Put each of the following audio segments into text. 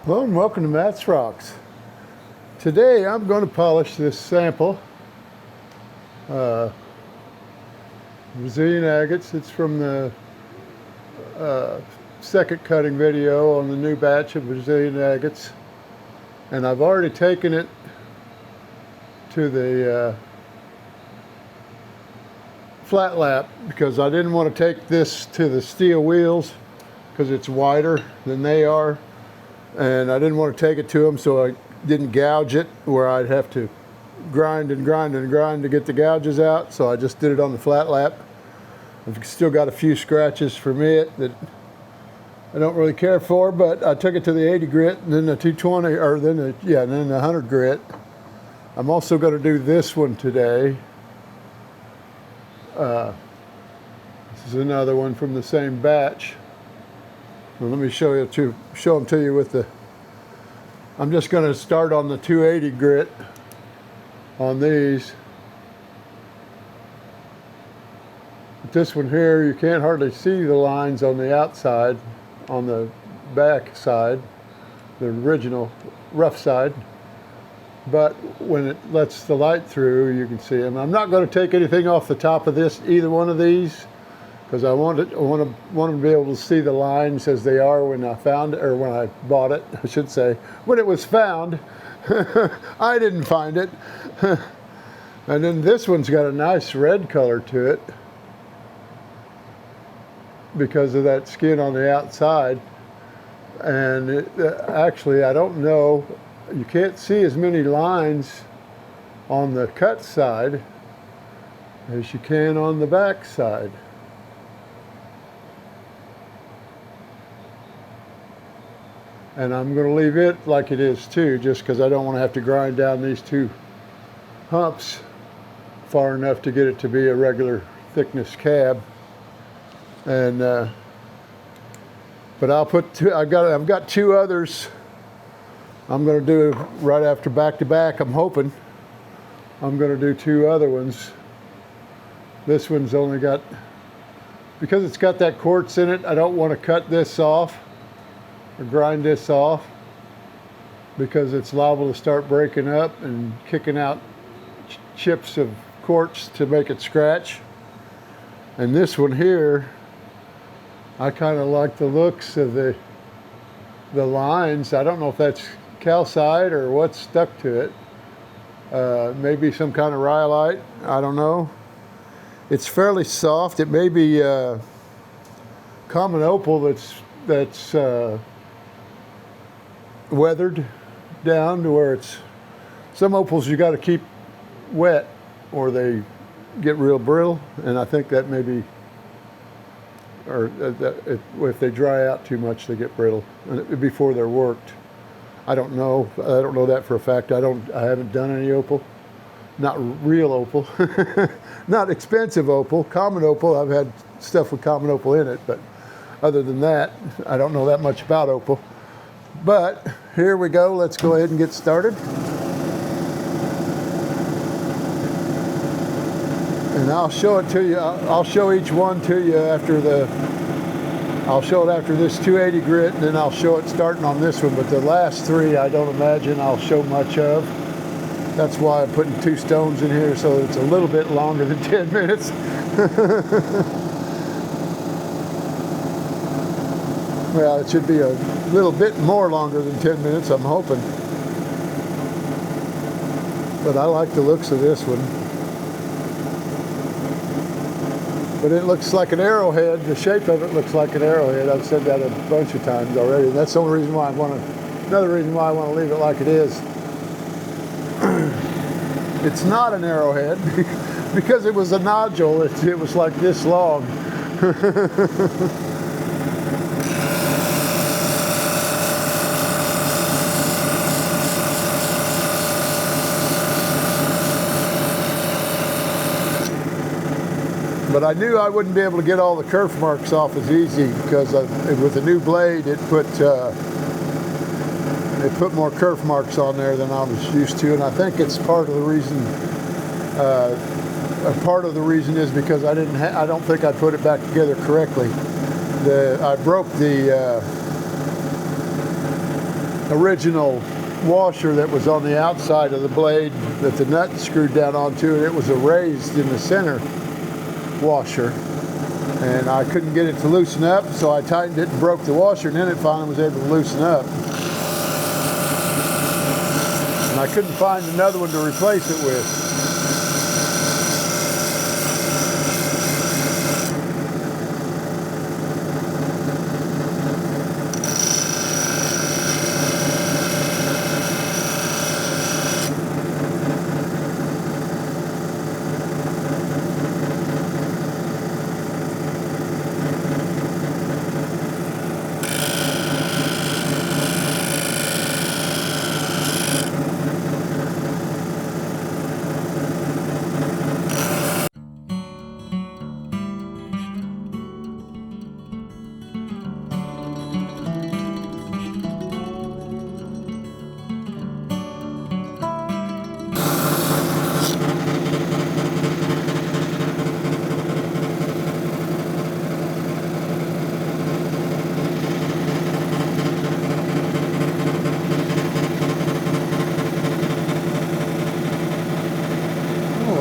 Hello and welcome to Matt's Rocks. Today I'm going to polish this sample Brazilian agates. It's from the second cutting video on the new batch of Brazilian agates, and I've already taken it to the flat lap because I didn't want to take this to the steel wheels because it's wider than they are. And I didn't want to take it to them, so I didn't gouge it where I'd have to grind and grind and grind to get the gouges out. So I just did it on the flat lap. I've still got a few scratches from it that I don't really care for, but I took it to the 80 grit and then the 220, or then the 100 grit. I'm also going to do this one today. This is another one from the same batch. Well, let me show them to you with the. I'm just going to start on the 280 grit on these. This one here, you can't hardly see the lines on the outside, on the back side, the original rough side. But when it lets the light through, you can see them. I'm not going to take anything off the top of this, either one of these, because I want them to be able to see the lines as they are when I found it, or when I bought it, I should say. When it was found, I didn't find it. And then this one's got a nice red color to it because of that skin on the outside. And actually, I don't know, you can't see as many lines on the cut side as you can on the back side. And I'm going to leave it like it is too, just because I don't want to have to grind down these two humps far enough to get it to be a regular thickness cab. And but I'll put two. I've got two others. I'm going to do right after back to back. I'm hoping I'm going to do two other ones. This one's only got, because it's got that quartz in it, I don't want to cut this off or grind this off because it's liable to start breaking up and kicking out chips of quartz to make it scratch. And this one here, I kind of like the looks of the lines. I don't know if that's calcite or what's stuck to it. Maybe some kind of rhyolite, I don't know. It's fairly soft. It may be common opal that's weathered down to where it's, some opals you got to keep wet or they get real brittle, and I think that may be, or if they dry out too much they get brittle before they're worked. I don't know that for a fact. I haven't done any opal, not real opal, not expensive opal, common opal. I've had stuff with common opal in it, but other than that I don't know that much about opal. But here we go. Let's go ahead and get started. And I'll show it to you. I'll show each one to you after I'll show it after this 280 grit, and then I'll show it starting on this one. But the last three, I don't imagine I'll show much of. That's why I'm putting two stones in here, so it's a little bit longer than 10 minutes. Well, it should be a little bit more longer than 10 minutes, I'm hoping. But I like the looks of this one. But it looks like an arrowhead. The shape of it looks like an arrowhead. I've said that a bunch of times already. And that's the only reason why another reason why I want to leave it like it is. It's not an arrowhead because it was a nodule. It was like this long. But I knew I wouldn't be able to get all the kerf marks off as easy because with the new blade it put more kerf marks on there than I was used to, and I think it's part of the reason. Part of the reason is because I don't think I put it back together correctly. I broke the original washer that was on the outside of the blade that the nut screwed down onto, and it was raised in the center washer, and I couldn't get it to loosen up, so I tightened it and broke the washer, and then it finally was able to loosen up. And I couldn't find another one to replace it with.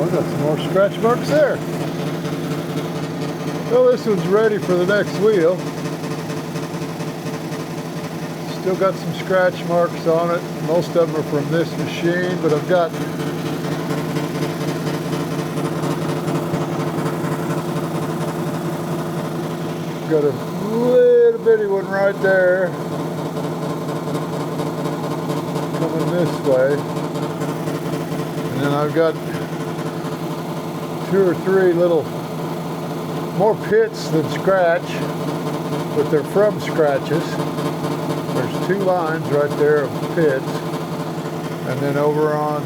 Got some more scratch marks there. Well, this one's ready for the next wheel. Still got some scratch marks on it. Most of them are from this machine, but I've got a little bitty one right there coming this way. And then I've got 2 or 3 little more pits than scratch, but they're from scratches. There's 2 lines right there of pits, and then over on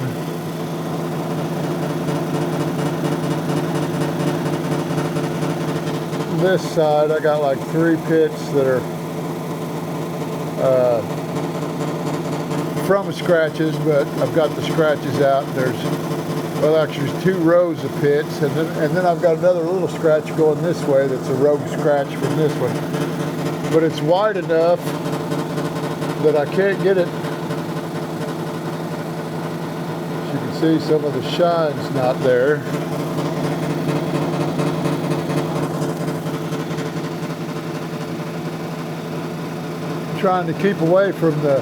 this side I got like 3 pits that are from scratches, but I've got the scratches out. There's, well, actually there's 2 rows of pits, and then I've got another little scratch going this way that's a rogue scratch from this one. But it's wide enough that I can't get it. As you can see, some of the shine's not there. I'm trying to keep away from the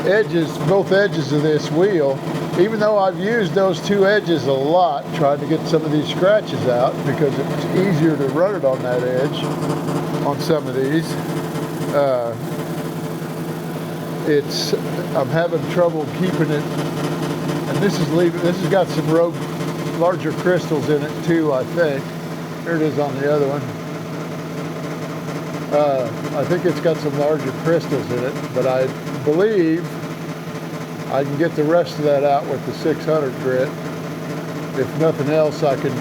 edges, both edges of this wheel. Even though I've used those 2 edges a lot, trying to get some of these scratches out, because it's easier to run it on that edge on some of these. I'm having trouble keeping it, and this has got some larger crystals in it too, I think. There it is on the other one. I think it's got some larger crystals in it, but I believe I can get the rest of that out with the 600 grit. If nothing else, I can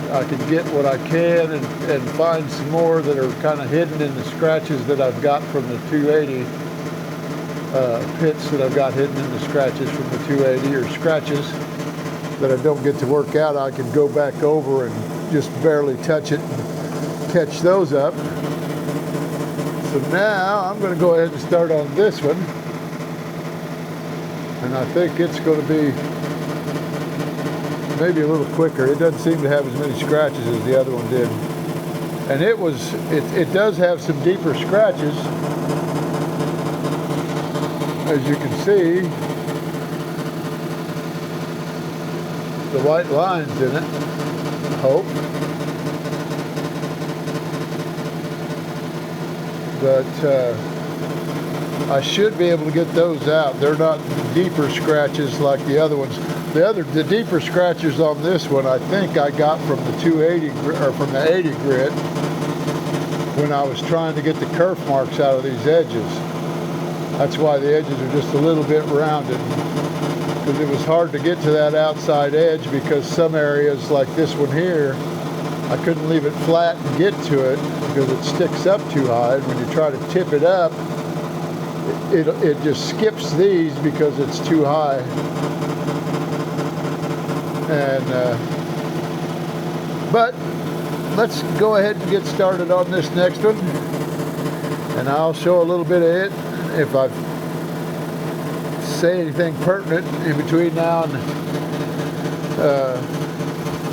get what I can and find some more that are kind of hidden in the scratches that I've got from the 280 pits that I've got hidden in the scratches from the 280, or scratches that I don't get to work out. I can go back over and just barely touch it and catch those up. So now I'm going to go ahead and start on this one. And I think it's going to be maybe a little quicker. It doesn't seem to have as many scratches as the other one did. And it does have some deeper scratches, as you can see. The white lines in it, I hope. But I should be able to get those out. They're not deeper scratches like the other ones. The deeper scratches on this one, I think I got from the 280 or from the 80 grit when I was trying to get the kerf marks out of these edges. That's why the edges are just a little bit rounded, because it was hard to get to that outside edge, because some areas like this one here, I couldn't leave it flat and get to it because it sticks up too high. And when you try to tip it up, it just skips these because it's too high. And but let's go ahead and get started on this next one, and I'll show a little bit of it if I say anything pertinent in between now and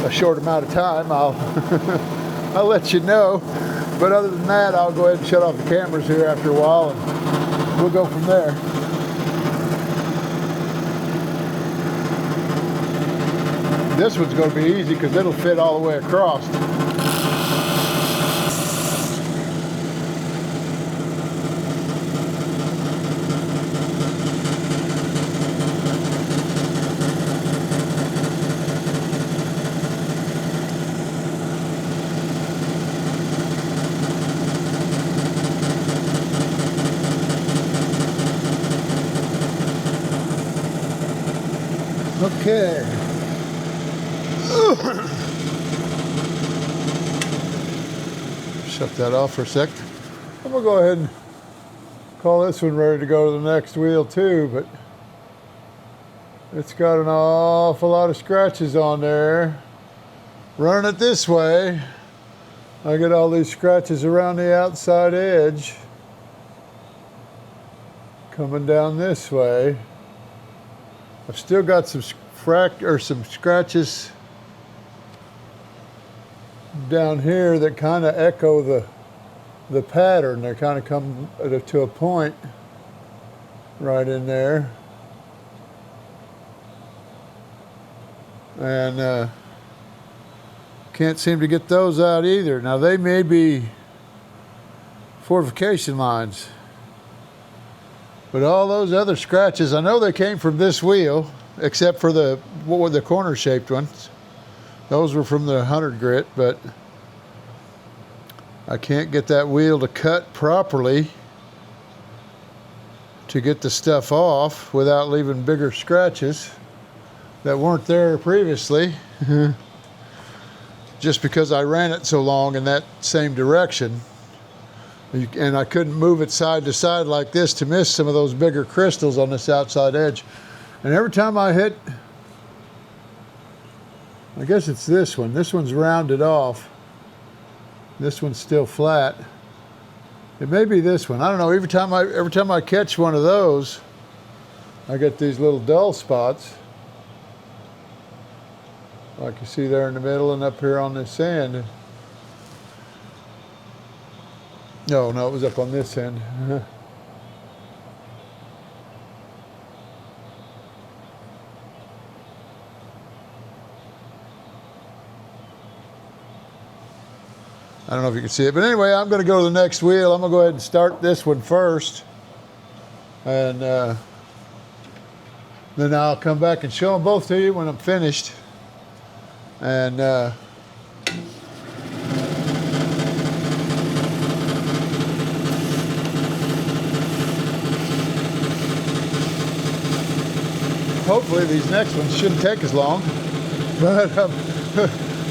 a short amount of time, I'll I'll let you know. But other than that, I'll go ahead and shut off the cameras here after a while, and we'll go from there. This one's going to be easy because it'll fit all the way across. Okay. Shut that off for a sec. I'm gonna go ahead and call this one ready to go to the next wheel too, but it's got an awful lot of scratches on there. Running it this way, I get all these scratches around the outside edge. Coming down this way, I've still got some scratches down here that kind of echo the pattern. They kind of come to a point right in there, and can't seem to get those out either. Now they may be fortification lines, but all those other scratches, I know they came from this wheel, except for the corner shaped ones. Those were from the 100 grit, but I can't get that wheel to cut properly to get the stuff off without leaving bigger scratches that weren't there previously. Just because I ran it so long in that same direction. And I couldn't move it side to side like this to miss some of those bigger crystals on this outside edge. And every time I hit, I guess it's this one. This one's rounded off. This one's still flat. It may be this one. I don't know. Every time I catch one of those, I get these little dull spots, like you see there in the middle and up here on this end. No, it was up on this end. I don't know if you can see it, but anyway, I'm going to go to the next wheel. I'm going to go ahead and start this one first, and then I'll come back and show them both to you when I'm finished. And hopefully these next ones shouldn't take as long, but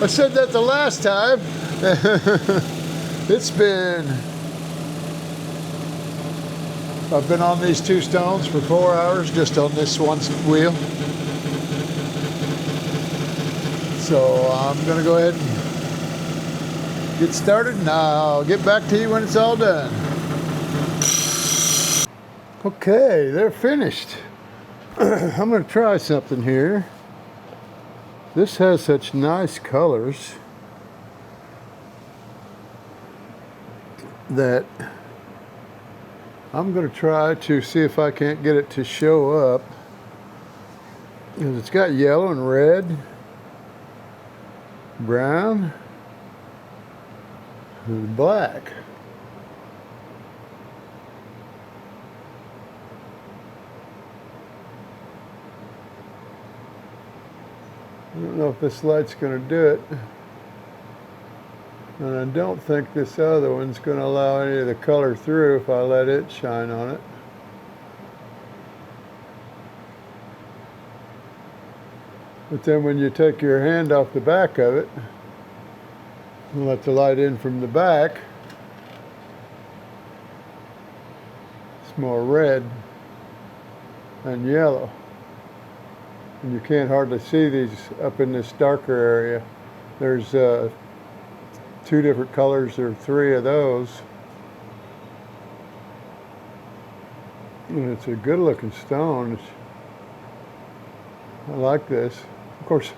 I said that the last time. I've been on these two stones for 4 hours just on this one wheel. So I'm gonna go ahead and get started, and I'll get back to you when it's all done. Okay, they're finished. I'm gonna try something here. This has such nice colors that I'm going to try to see if I can't get it to show up, because it's got yellow and red, brown, and black. I don't know if this light's going to do it. And I don't think this other one's going to allow any of the color through if I let it shine on it. But then when you take your hand off the back of it and let the light in from the back, it's more red and yellow. And you can't hardly see these up in this darker area. There's two different colors, or three of those. And it's a good looking stone. I like this. Of course,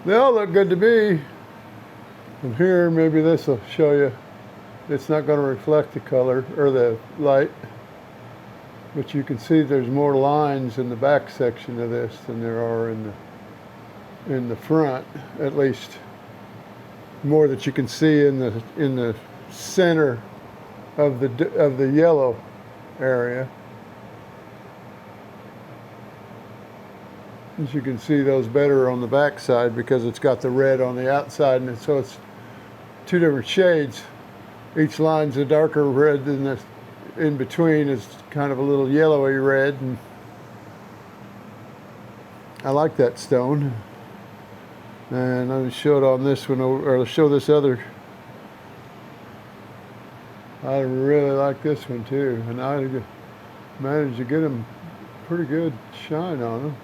they all look good to me. From here, maybe this will show you it's not going to reflect the color or the light. But you can see there's more lines in the back section of this than there are in the front, at least more that you can see in the center of the yellow area. As you can see those better on the back side because it's got the red on the outside, and so it's two different shades. Each line's a darker red than the in between is kind of a little yellowy red, and I like that stone. And I'll show it on this one, or I'll show this other. I really like this one too, and I managed to get them pretty good shine on them.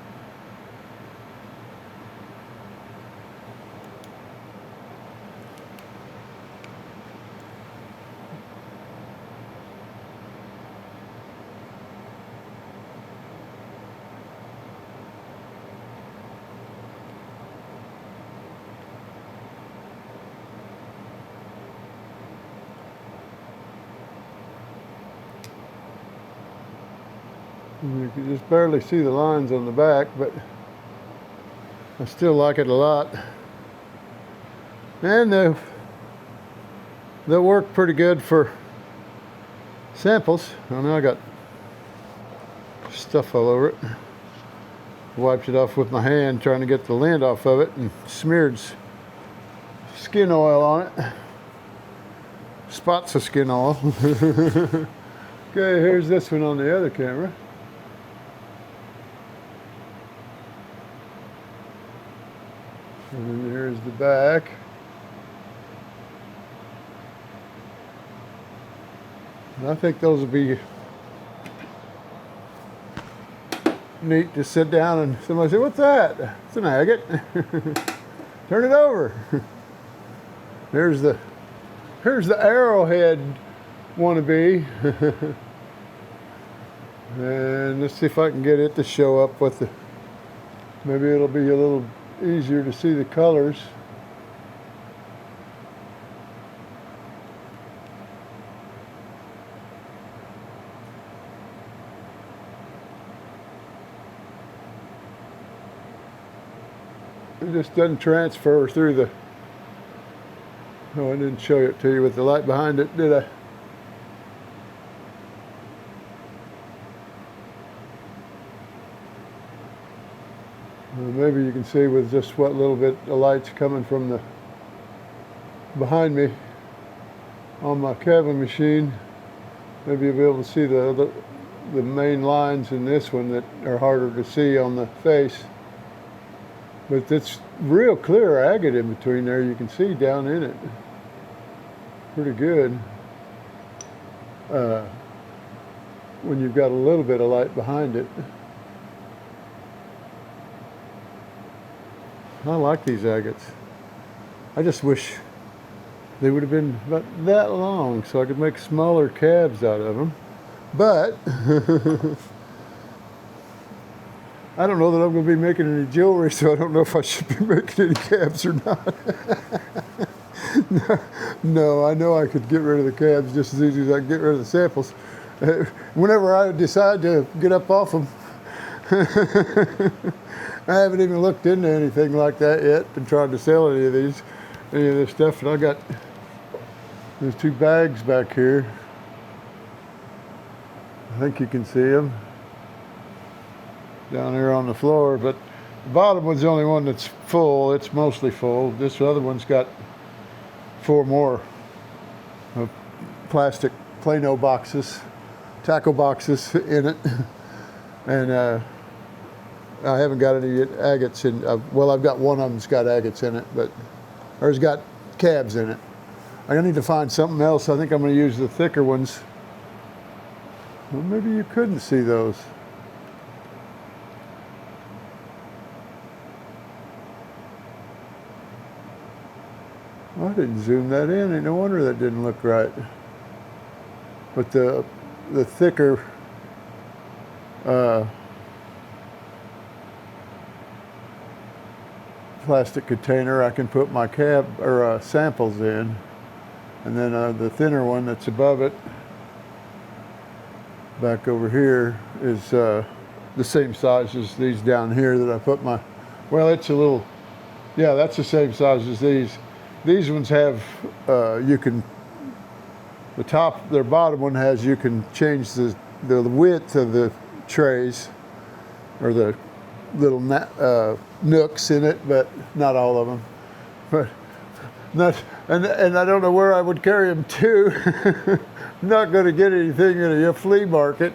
You can just barely see the lines on the back, but I still like it a lot. And they'll work pretty good for samples. I know I got stuff all over it. Wiped it off with my hand trying to get the lint off of it and smeared skin oil on it. Spots of skin oil. Okay, here's this one on the other camera. And then here's the back. And I think those would be neat to sit down and somebody say, "What's that?" It's an agate. Turn it over. Here's the arrowhead wannabe. And let's see if I can get it to show up with the, maybe it'll be a little easier to see the colors. It just doesn't transfer through the, oh, I didn't show it to you with the light behind it, did I? Maybe you can see with just what little bit of light's coming from the behind me on my cabin machine. Maybe you'll be able to see the main lines in this one that are harder to see on the face. But it's real clear agate in between there. You can see down in it pretty good when you've got a little bit of light behind it. I like these agates. I just wish they would have been about that long so I could make smaller cabs out of them. But I don't know that I'm going to be making any jewelry, so I don't know if I should be making any cabs or not. No, I know I could get rid of the cabs just as easy as I can get rid of the samples. Whenever I decide to get up off them. I haven't even looked into anything like that yet and tried to sell any of this stuff. And I got these two bags back here. I think you can see them down here on the floor, but the bottom one's the only one that's full. It's mostly full. This other one's got 4 more plastic Plano boxes, tackle boxes in it. And I haven't got any agates in, well, I've got one of them's got agates in it, but, or it's got cabs in it. I need to find something else. I think I'm going to use the thicker ones. Well, maybe you couldn't see those. I didn't zoom that in. Ain't no wonder that didn't look right. But the thicker plastic container I can put my samples in, and then the thinner one that's above it, back over here, is the same size as these down here that I put my, well, it's a little, yeah, that's the same size as these. These ones have, you can, their bottom one has, you can change the width of the trays, or the little nooks in it, but not all of them. But and I don't know where I would carry them to. I'm not going to get anything in a flea market,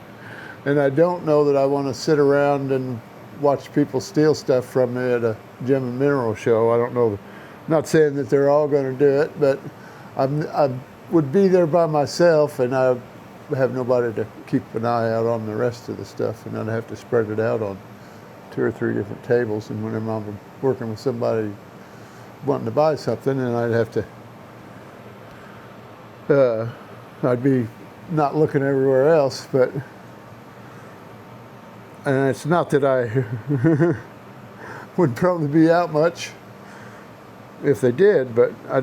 and I don't know that I want to sit around and watch people steal stuff from me at a gem and mineral show. I don't know. I'm not saying that they're all going to do it, but I would be there by myself, and I have nobody to keep an eye out on the rest of the stuff, and I'd have to spread it out on 2 or 3 different tables. And whenever I'm working with somebody wanting to buy something, and I'd have to, I'd be not looking everywhere else, but, and it's not that I would probably be out much if they did, but I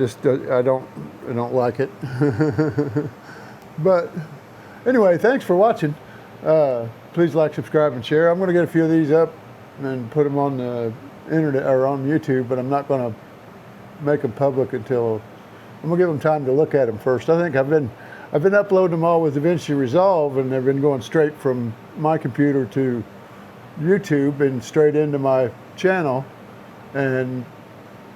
don't like it. But anyway, thanks for watching. Please like, subscribe, and share. I'm going to get a few of these up and put them on the internet or on YouTube, but I'm not going to make them public until I'm going to give them time to look at them first. I think I've been uploading them all with DaVinci Resolve, and they've been going straight from my computer to YouTube and straight into my channel, and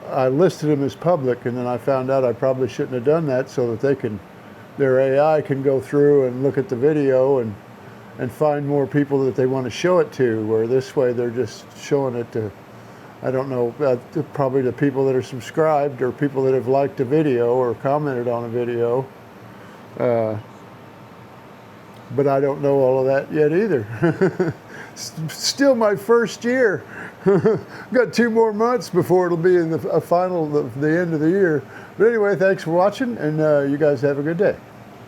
I listed them as public, and then I found out I probably shouldn't have done that, so that their AI can go through and look at the video and find more people that they want to show it to, where this way they're just showing it to, I don't know, probably the people that are subscribed or people that have liked a video or commented on a video. But I don't know all of that yet either. Still my first year. Got 2 more months before it'll be in the final, the end of the year. But anyway, thanks for watching, and you guys have a good day.